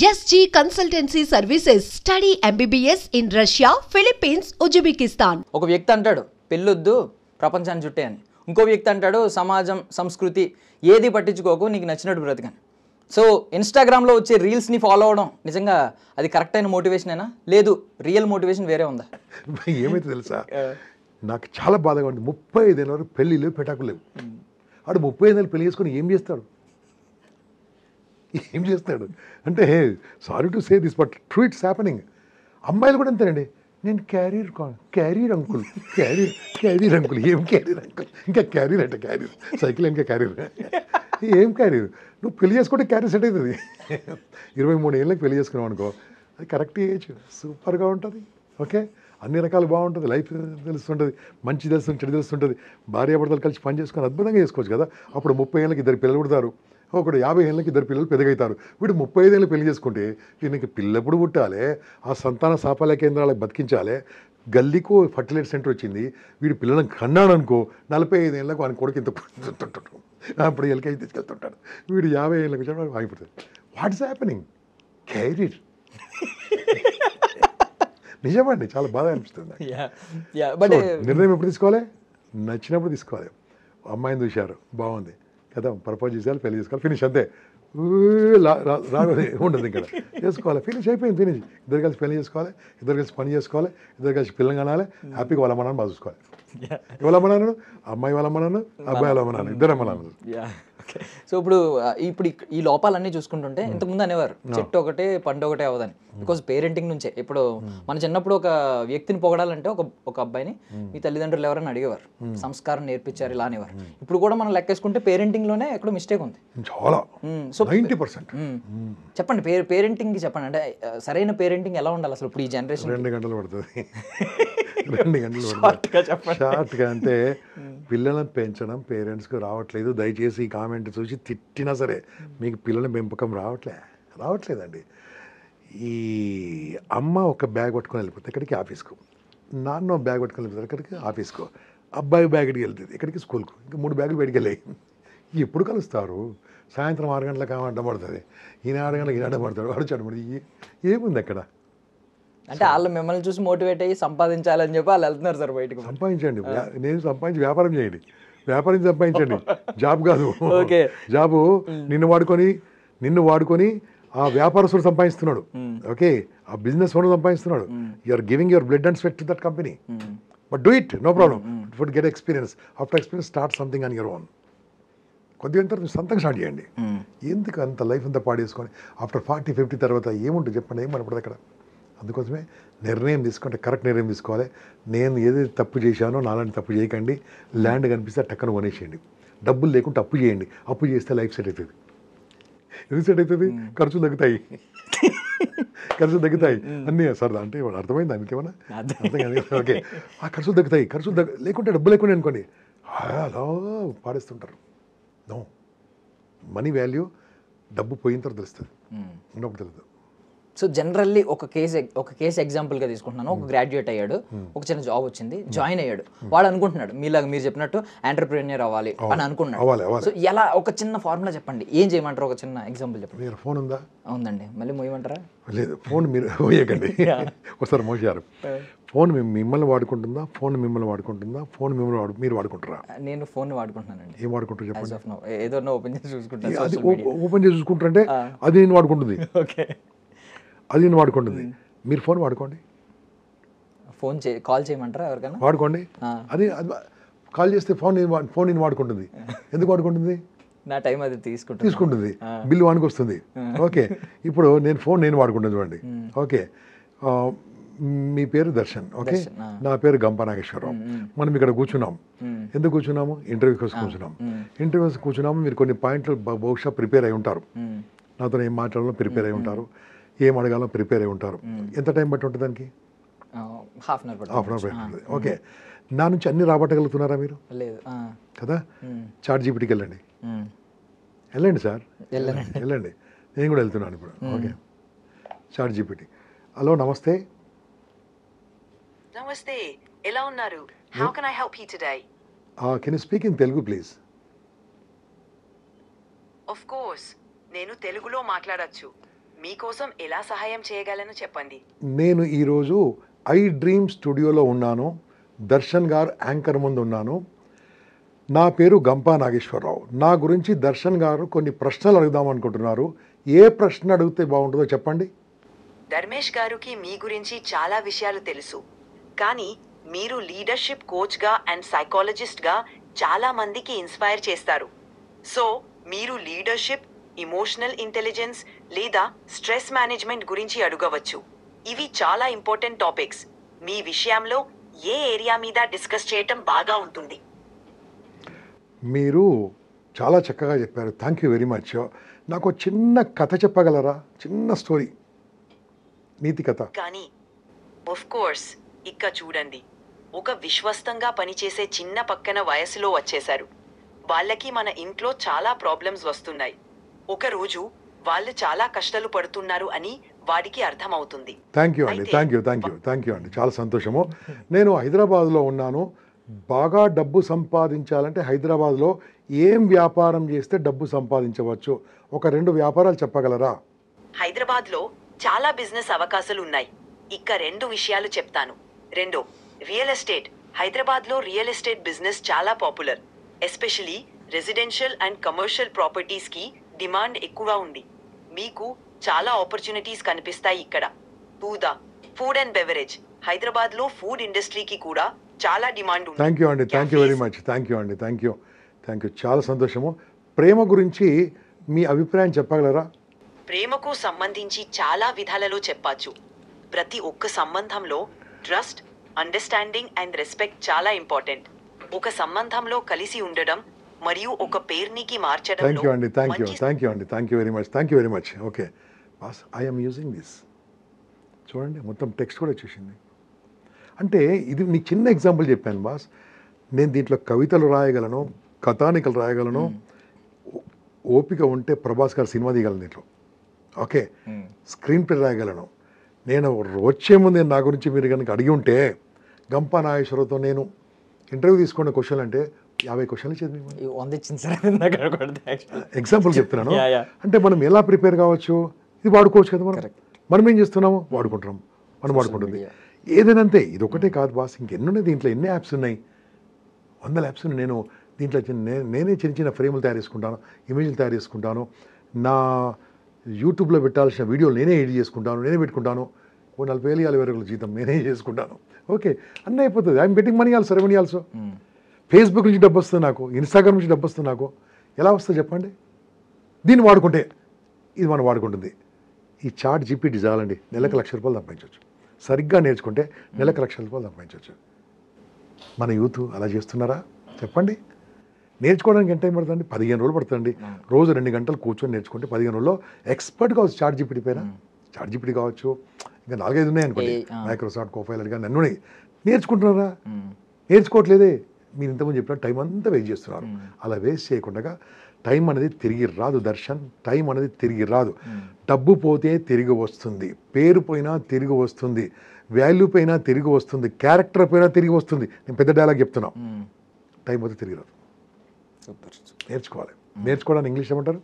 SG Consultancy Services. Study MBBS in Russia, Philippines, Uzbekistan. ఒక వ్యక్తి అంటాడు పెళ్ళొద్దు ప్రపంచాన్ని చుట్టే అని. ఇంకో వ్యక్తి అంటాడు సమాజం సంస్కృతి ఏది పట్టించుకోకు నీకు నచ్చినట్టు బ్రతకని. సో ఇన్స్టాగ్రామ్లో వచ్చే రీల్స్ని ఫాలో అవడం నిజంగా అది కరెక్ట్ అయిన మోటివేషనేనా, లేదు రియల్ మోటివేషన్ వేరే ఉందా? ఏమైతే తెలుసా, నాకు చాలా బాధగా ఉంది. 35 ఏళ్ళ వరకు పెళ్ళి లేవు, పెటాకులు లేవు. ఆడు 35 ఏళ్ళు పెళ్లి చేసుకొని ఏం చేస్తాడు? అంటే sorry to say this but true it's happening. అమ్మాయిలు కూడా అంతేనండి. నేను క్యారీర్ అంకుల్ ఏం క్యారీర్ అంకుల్, ఇంకా క్యారీర్ అంటే క్యారీర్ సైకిల్ ఇంకా క్యారీర్ ఏం క్యారీర్? నువ్వు పెళ్లి చేసుకుంటే క్యారీర్ సెట్ అవుతుంది. 23 ఏళ్ళకి పెళ్లి చేసుకున్నావు అనుకో, అది కరెక్ట్ ఏజ్, సూపర్గా ఉంటుంది. ఓకే, అన్ని రకాలు బాగుంటుంది, లైఫ్ తెలుస్తుంటుంది, మంచి తెలుస్తుంది, చెడు తెలుస్తుంటుంది. భార్యాభర్తలు కలిసి పని చేసుకొని అద్భుతంగా చేసుకోవచ్చు కదా. అప్పుడు 30 ఏళ్ళకి 2 పిల్లలు పుడతారు, ఒకడు 50 ఏళ్ళకి 2 పిల్లలు పెద్దగవుతారు. వీడు 35 ఏళ్ళు పెళ్లి చేసుకుంటే వీనికి పిల్లప్పుడు పుట్టాలి, ఆ సంతాన సాఫల్య కేంద్రాలకు బతికించాలి. గల్లీకు ఫర్టిలైజర్ సెంటర్ వచ్చింది, వీడు పిల్లలను కన్నాడు అనుకో, 45 ఏళ్ళకు వాని కొడుకు ఇంత పుట్టుంటాడు, అప్పుడు ఎల్కేజీ తీసుకెళ్తుంటాడు. వీడు 50 ఏళ్ళకి వచ్చాడు ఆగిపోతాడు. What's happening? క్యారీర్. నిజమండి, చాలా బాధ అనిపిస్తుంది. నిర్ణయం ఎప్పుడు తీసుకోవాలి? నచ్చినప్పుడు తీసుకోవాలి. అమ్మాయిని చూశారు, బాగుంది కదా, ప్రపోజ్ చేసేయాలి, పెళ్లి చేసుకోవాలి, ఫినిష్, అంతే. రాగోది ఉండదు ఇక్కడ, చేసుకోవాలి, ఫినిష్ అయిపోయింది, ఫినిష్. ఇద్దరు కలిసి పెళ్లి చేసుకోవాలి, ఇద్దరు కలిసి పని చేసుకోవాలి, ఇద్దరు కలిసి పిల్లలు కనాలి, హ్యాపీగా వాళ్ళ అమ్మనాన్ని బాగా చూసుకోవాలి. వాళ్ళ అమ్మనాను, అమ్మాయి వాళ్ళ అమ్మనాను, అబ్బాయి వాళ్ళ అమ్మనాను, ఇద్దరు అమ్మనాను. సో ఇప్పుడు ఈ లోపాలన్నీ చూసుకుంటుంటే ఇంతకుముందు అనేవారు చెట్టు ఒకటే పండు ఒకటే అవ్వదని. బికాజ్ పేరెంటింగ్ నుంచే ఇప్పుడు మన చిన్నప్పుడు ఒక వ్యక్తిని పొగడాలంటే ఒక అబ్బాయిని మీ తల్లిదండ్రులు ఎవరైనా అడిగేవారు, సంస్కారం నేర్పించారు ఇలా అనేవారు. ఇప్పుడు కూడా మనం లెక్కేసుకుంటే పేరెంటింగ్ లోనే ఎక్కడో మిస్టేక్ ఉంది చాలా. సో 90% చెప్పండి, పేరెంటింగ్ చెప్పండి, అంటే సరైన పేరెంటింగ్ ఎలా ఉండాలి అసలు ఇప్పుడు ఈ జనరేషన్? 2 గంటలు పడుతుంది. 2 గంటలు షార్ట్గా. అంటే పిల్లలను పెంచడం పేరెంట్స్కి రావట్లేదు. దయచేసి ఈ కామెంట్ చూసి తిట్టినా సరే మీకు పిల్లల పెంపకం రావట్లేదండి. ఈ అమ్మ ఒక బ్యాగ్ పట్టుకొని వెళ్ళిపోతుంది ఎక్కడికి, ఆఫీస్కు. నాన్న బ్యాగ్ పట్టుకొని వెళ్ళిపోతారు ఎక్కడికి, ఆఫీస్కు. అబ్బాయి బ్యాగ్ ఎక్కడికి వెళ్తుంది, ఎక్కడికి, స్కూల్కు. ఇంకా 3 బ్యాగులు బయటికి వెళ్ళాయి. ఎప్పుడు కలుస్తారు? సాయంత్రం 6 గంటలకు అడ్డం పడుతుంది, ఈయన 6 గంటలకు ఈయన అడ్డం పడతాడు, వాడు చెడబడి. ఏముంది అక్కడ? అంటే వాళ్ళు మిమ్మల్ని చూసి మోటివేట్ అయ్యి సంపాదించాలని చెప్పి వాళ్ళు వెళ్తున్నారు సార్ బయటకు. సంపాదించండి, నేను సంపాదించి వ్యాపారం చేయండి, వ్యాపారం సంపాదించండి, జాబ్ కాదు. ఓకే, జాబు నిన్ను వాడుకొని ఆ వ్యాపారస్తుడు సంపాదిస్తున్నాడు. ఓకే, ఆ బిజినెస్ ఓనర్ సంపాదిస్తున్నాడు. You are giving your blood and sweat to that company, but do it, no problem. But get experience, after experience start something on your own. కొద్దిగా తర్వాత సొంతంగా స్టార్ట్ చేయండి. ఎందుకు అంత లైఫ్ అంతా పాడేసుకొని ఆఫ్టర్ 40-50 తర్వాత ఏముంటుంది చెప్పండి, ఏం కనపడదు అక్కడ. అందుకోసమే నిర్ణయం తీసుకుంటే కరెక్ట్ నిర్ణయం తీసుకోవాలి. నేను ఏదైతే తప్పు చేశానో నాలాంటి తప్పు చేయకండి. ల్యాండ్ కనిపిస్తే టక్కన కొనేసేయండి. డబ్బులు లేకుంటే అప్పు చేయండి, అప్పు చేస్తే లైఫ్ సెట్ అవుతుంది. ఎందుకు సెట్ అవుతుంది? ఖర్చులు తగ్గుతాయి అన్నీ సరదా. అంటే అర్థమైంది దానికేమన్నా అర్థం కాదు. ఓకే, ఆ ఖర్చులు తగ్గుతాయి. లేకుంటే డబ్బు లేకుండా అనుకోండి అలా పాడేస్తుంటారు. నో, మనీ వాల్యూ డబ్బు పోయిన తర్వాత తెలుస్తుంది, ఉన్నప్పుడు తెలియదు. సో జనరల్లీ ఒక కేసు ఎగ్జాంపుల్గా తీసుకుంటున్నాను. ఒక గ్రాడ్యుయేట్ అయ్యాడు, ఒక చిన్న జాబ్ వచ్చింది, జాయిన్ అయ్యాడు. వాడు అనుకుంటున్నాడు మీలాగా మీరు చెప్పినట్టు ఎంటర్‌ప్రెన్యూర్ అవ్వాలి అని అనుకున్నాడు. సో ఎలా, ఒక చిన్న ఫార్ములా చెప్పండి, ఏం చేయమంటారు? ఒక చిన్న ఎగ్జాంపుల్ చెప్పండి. మీరు ఫోన్ ఉందా? ఉందండి. మళ్ళీ మోయమంటారా? లేదు, ఫోన్ మీరు మోయకండి. ఒకసారి మోసారు. ఫోన్ మిమ్మల్ని వాడుకుంటుందా, ఫోన్ మిమ్మల్ని వాడుకుంటుందా, ఫోన్ మిమ్మల్ని మీరు వాడుకుంటారా? నేను ఫోన్ వాడుకుంటున్నానండి. ఏం వాడుకుంటారు చెప్పండి? ఏదో ఓపెన్ చేసి చూసుకుంటాను. అది ఓపెన్ చేసి చూసుకుంటారంటే అది నేను వాడుకుంటుంది. ఓకే, అది నేను వాడుకుంటుంది. మీరు ఫోన్ వాడుకోండి. కాల్ చేయమంటారా ఎవరికైనా? వాడుకోండి. అది కాల్ చేస్తే ఫోన్ నేను వాడుకుంటుంది. ఎందుకు వాడుకుంటుంది? నా టైం అది తీసుకుంటుంది, బిల్లు వానికి వస్తుంది. ఓకే, ఇప్పుడు నేను వాడుకుంటుంది చూడండి. ఓకే, మీ పేరు దర్శన్, ఓకే, నా పేరు గంప నాగేశ్వరరావు. మనం ఇక్కడ కూర్చున్నాం. ఎందుకు కూర్చున్నాము? ఇంటర్వ్యూ కోసం కూర్చున్నాము. మీరు కొన్ని పాయింట్లు బహుశా ప్రిపేర్ అయి ఉంటారు. నాతో ఏం మాట్లాడాలో ప్రిపేర్ అయి ఉంటారు, ఏం అడగాలో ప్రిపేర్ అయి ఉంటారు. ఎంత టైం బట్టి ఉంటుంది దానికి? హాఫ్ అన్ అవర్ పడుతుంది. ఓకే, నా నుంచి అన్ని రాబట్టగలుగుతున్నారా మీరు? లేదు కదా. చాట్ జీపీటీకి వెళ్ళండి సార్, వెళ్ళండి. నేను కూడా వెళ్తున్నాను ఇప్పుడు. Okay, chat GPT. హలో, నమస్తే. నమస్తే, ఎలా ఉన్నారు? How can I help you today? Can you speak in Telugu please? Of course, నేను తెలుగులో మాట్లాడొచ్చు. మీకోసం ఎలా సహాయం చేయగలను చెప్పండి. నేను ఈరోజు ఐ డ్రీమ్ స్టూడియోలో ఉన్నాను. దర్శన్ గారు యాంకర్ ముందు ఉన్నాను. నా పేరు గంపా నాగేశ్వరరావు. నా గురించి దర్శన్ గారు కొన్ని ప్రశ్నలు అడుగుదాం అనుకుంటున్నారు. ఏ ప్రశ్న అడిగితే బాగుంటుందో చెప్పండి. ధర్మేష్ గారికి మీ గురించి చాలా విషయాలు తెలుసు, కానీ మీరు లీడర్షిప్ కోచ్గా అండ్ సైకాలజిస్ట్గా చాలా మందికి ఇన్స్పైర్ చేస్తారు. సో మీరు లీడర్షిప్, ఇమోషనల్ ఇంటెలిజెన్స్ లేదా స్ట్రెస్ మేనేజ్మెంట్ గురించి అడగవచ్చు. ఇవి చాలా ఇంపార్టెంట్ టాపిక్స్. మీ విషయంలో ఏ ఏరియా మీద డిస్కస్ చేయటం బాగా ఉంటుంది? మీరు చాలా చక్కగా చెప్పారు. Thank you very much. నాకు చిన్న కథ చెప్పగలరా? చిన్న స్టోరీ, నీతి కథ. కానీ ఆఫ్ కోర్స్, ఇక్క చూడండి. ఒక విశ్వస్తంగా పనిచేసే చిన్న పక్కన వయసులో వచ్చేశారు. వాళ్ళకి మన ఇంట్లో చాలా ప్రాబ్లమ్స్ వస్తున్నాయి. ఒక రోజు వాళ్ళు చాలా కష్టాలు పడుతున్నారు అని వాడికి అర్థమవుతుంది. థ్యాంక్ యూ అండి, థ్యాంక్ యూ అండి, చాలా సంతోషము. నేను హైదరాబాద్లో ఉన్నాను. బాగా డబ్బు సంపాదించాలంటే హైదరాబాద్లో ఏం వ్యాపారం చేస్తే డబ్బు సంపాదించవచ్చు? ఒక 2 వ్యాపారాలు చెప్పగలరా? హైదరాబాద్లో చాలా బిజినెస్ అవకాశాలు ఉన్నాయి. ఇక్క 2 విషయాలు చెప్తాను. 2, రియల్ ఎస్టేట్. హైదరాబాద్లో రియల్ ఎస్టేట్ బిజినెస్ చాలా popular. Especially residential and commercial ప్రాపర్టీస్కి డిమాండ్ ఎక్కువ ఉంది. మీకు చాలా ఆపర్చునిటీస్ కనిపిస్తాయి ఇక్కడ. 2, ఫుడ్ అండ్ బెవరేజ్. హైదరాబాద్లో ఫుడ్ ఇండస్ట్రీకి కూడా చాలా డిమాండ్ ఉంది. థ్యాంక్ యూ అండి, thank you very much. Thank you అండి, థ్యాంక్ యూ. చాలా సంతోషము. ప్రేమ గురించి మీ అభిప్రాయం చెప్పగలరా? ప్రేమకు సంబంధించి చాలా విధాలలో చెప్పచ్చు. ప్రతి ఒక్క సంబంధంలో ట్రస్ట్, అండర్స్టాండింగ్ అండ్ రెస్పెక్ట్ చాలా ఇంపార్టెంట్. ఒక సంబంధంలో కలిసి ఉండడం మరియు ఒక పేరునికి మార్చడం. థ్యాంక్ యూ అండి, thank you very much. Okay boss, I'm using this. చూడండి, మొత్తం టెక్స్ట్ కూడా వచ్చేసింది. అంటే ఇది నీకు చిన్న ఎగ్జాంపుల్ చెప్పాను బాస్. నేను దీంట్లో కవితలు రాయగలను, కథానికలు రాయగలను. ఓపిక ఉంటే ప్రభాస్ గారు సినిమా తీయగలను దీంట్లో. ఓకే, స్క్రీన్ ప్లే రాయగలను. నేను వచ్చే ముందు నా గురించి మీరు కనుక అడిగి ఉంటే గంపా నాగేశ్వరరావుతో నేను ఇంటర్వ్యూ తీసుకున్న క్వశ్చన్ అంటే 50 క్వశ్చన్లు ఇచ్చేది. ఎగ్జాంపుల్ చెప్తున్నాను. అంటే మనం ఎలా ప్రిపేర్ కావచ్చు, ఇది వాడుకోవచ్చు కదా. మనం ఏం చేస్తున్నాము, వాడుకుంటున్నాం, మనం వాడుకుంటుంది. ఏదైనా అంతే. ఇది ఒకటే కాదు బాస్, ఇంకెన్నున్నాయి దీంట్లో. ఎన్ని యాప్స్ ఉన్నాయి, 100 యాప్స్ ఉన్నాయి. నేను దీంట్లో నేనే చిన్న ఫ్రేములు తయారు చేసుకుంటాను, ఇమేజ్లు తయారు చేసుకుంటాను. నా యూట్యూబ్లో పెట్టాల్సిన వీడియోలు నేనే ఎడిట్ చేసుకుంటాను, నేనే పెట్టుకుంటాను. 40,000 50,000 జీతం నేనే చేసుకుంటాను. ఓకే, అన్నీ అయిపోతుంది. I'm getting money also, revenue also. Facebook నుంచి డబ్బు వస్తుంది నాకు, ఇన్స్టాగ్రామ్ నుంచి డబ్బు వస్తుంది నాకు. ఎలా వస్తుంది చెప్పండి? దీన్ని వాడుకుంటే ఇది మనం వాడుకుంటుంది. ఈ చాట్ జీపీటీ చాలండి, నెలకు ₹1,00,000 సంపాదించవచ్చు. సరిగ్గా నేర్చుకుంటే నెలకు ₹1,00,000 సంపాదించవచ్చు. మన యూత్ అలా చేస్తున్నారా చెప్పండి? నేర్చుకోవడానికి ఎంత టైం పడుతుంది? 15 రోజులు పడుతుంది. రోజు 2 గంటలు కూర్చొని నేర్చుకుంటే 15 రోజుల్లో ఎక్స్పర్ట్ కావచ్చు. చాట్ జీపీటీ పైన చాట్ జీపీటీ కావచ్చు, ఇంకా 4-5 ఉన్నాయి అనుకోండి, మైక్రోసాఫ్ట్ కోపైలట్ కానీ అన్నీ ఉన్నాయి. నేర్చుకుంటున్నారా? నేర్చుకోవట్లేదే. మీరు ఇంతకుముందు చెప్పిన టైం అంతా వేస్ట్ చేస్తున్నారు. అలా వేస్ట్ చేయకుండా, టైం అనేది తిరిగి రాదు దర్శన్, టైం అనేది తిరిగి రాదు. డబ్బు పోతే తిరిగి వస్తుంది, పేరు పోయినా తిరిగి వస్తుంది, వాల్యూ పోయినా తిరిగి వస్తుంది, క్యారెక్టర్ పోయినా తిరిగి వస్తుంది. నేను పెద్ద డైలాగ్ చెప్తున్నా. టైం పోతే తిరిగి రాదు. సూపర్. నేర్చుకోవాలి. నేర్చుకోవడానికి ఇంగ్లీష్ ఏమంటారు?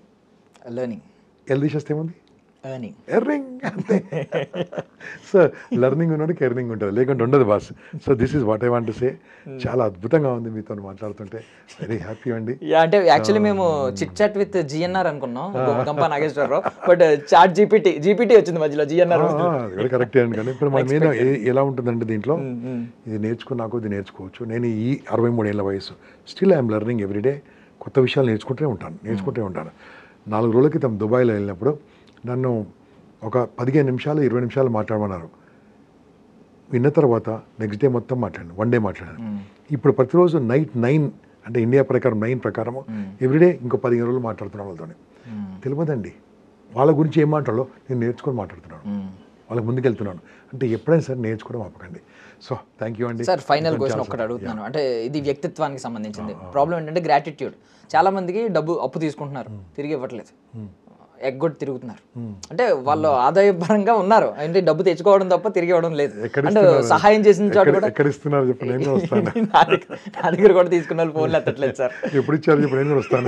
లెర్నింగ్. ఎల్ తీసేస్తే ఏముంది? ఎర్నింగ్. అంతే. సో లెర్నింగ్ ఉన్నోడికి ఎర్నింగ్ ఉంటుంది, లేకుంటే ఉండదు boss. So this is what I want to say. చాలా అద్భుతంగా ఉంది మీతో మాట్లాడుతుంటే. వెరీ హ్యాపీ అండి. అంటే యాక్చువల్లీ మేము చిట్ చాట్ విత్ జిఎన్ఆర్ అనుకున్నాం, Gampa Nageswara Rao. But chat GPT వచ్చింది మధ్యలో, జిఎన్ఆర్ కరెక్టే అండి. కానీ ఇప్పుడు మన మీద ఎలా ఉంటుందంటే దీంట్లో ఇది నేర్చుకున్నాకు ఇది నేర్చుకోవచ్చు. నేను ఈ 63 ఏళ్ళ వయసు, స్టిల్ ఐఎమ్ లెర్నింగ్ ఎవ్రీడే. కొత్త విషయాలు నేర్చుకుంటూనే ఉంటాను. 4 రోజుల క్రితం దుబాయ్లో వెళ్ళినప్పుడు నన్ను ఒక 15 నిమిషాలు 20 నిమిషాలు మాట్లాడమన్నారు. విన్న తర్వాత నెక్స్ట్ డే మొత్తం మాట్లాడాను, 1 డే మాట్లాడాను. ఇప్పుడు ప్రతిరోజు నైట్ 9 అంటే ఇండియా ప్రకారం 9 ప్రకారము ఎవ్రీడే ఇంకో 15 రోజులు మాట్లాడుతున్నాను వాళ్ళతో. తెలియదండి వాళ్ళ గురించి ఏం మాట్లాడాలో, నేను నేర్చుకొని మాట్లాడుతున్నాను, వాళ్ళకి ముందుకెళ్తున్నాను. అంటే ఎప్పుడైనా సరే నేర్చుకోవడం ఆపకండి. సో థ్యాంక్ యూ అండి. సార్, ఫైనల్ క్వశ్చన్ ఒక్కటి అడుగుతున్నాను. అంటే ఇది వ్యక్తిత్వానికి సంబంధించింది. ప్రాబ్లం ఏంటంటే గ్రాటిట్యూడ్. చాలా మందికి డబ్బు అప్పు తీసుకుంటున్నారు, తిరిగి ఇవ్వట్లేదు. ఎగ్గొట్టి తిరుగుతున్నారు. అంటే వాళ్ళు ఆదాయపరంగా ఉన్నారు, అంటే డబ్బు తెచ్చుకోవడం తప్ప తిరిగి ఇవ్వడం లేదు. అంటే సహాయం చేసిన చోట కూడా ఎక్కడ ఇస్తున్నారు చెప్పు, నేను కూడా వస్తాను. నా దగ్గర కూడా తీసుకున్న వాళ్ళు ఫోన్లు ఎత్తట్లేదు సార్. ఎప్పుడు ఇచ్చారు చెప్పు, నేను కూడా వస్తాను.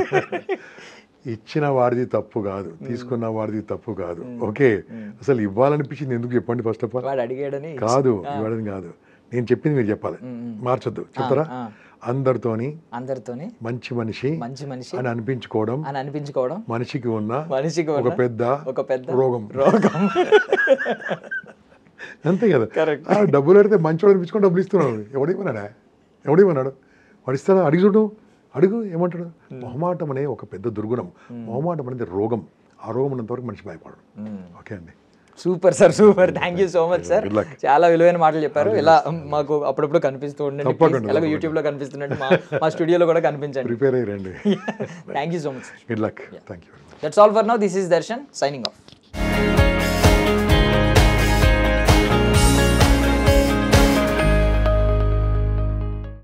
ఇచ్చిన వాడిది తప్పు కాదు, తీసుకున్న వాడిది తప్పు కాదు. ఓకే, అసలు ఇవ్వాలనిపించింది ఎందుకు చెప్పండి ఫస్ట్ ఆఫ్ ఆల్. వాడు అడిగాడని కాదు, ఇవ్వడం కాదు, నేను చెప్పింది మీరు చెప్పాలి, మార్చొద్దు. చెప్తారా? అందరితోని మంచి మనిషి అని అనిపించుకోవడం మనిషికి ఉన్న ఒక పెద్ద రోగం. అంతే కదా. డబ్బులు అడిగితే మంచోడు అనిపించుకొని డబ్బులు ఇస్తున్నాడు. ఎవడేమన్నాడు? వాడు ఇస్తాడా? అడిగి చూడు, అడుగు, ఏమంటాడు? మొహమాటం అనే ఒక పెద్ద దుర్గుణం. మొహమాటం అనేది రోగం. ఆ రోగం ఉన్నంతవరకు మనిషి భయపడడు. ఓకే అండి. Super sir, super. Thank you so much sir. చాలా విలువైన మాటలు చెప్పారు. ఇలా మాకు అప్పుడప్పుడు కనిపిస్తూ ఉండండి, ఎలాగో యూట్యూబ్ లో కనిపిస్తున్నట్టు మా స్టూడియోలో కూడా కనిపించండి. ప్రిపేర్ అయ్యండి. Thank you so much. Good luck. Thank you. That's all for now. This is Darshan signing off.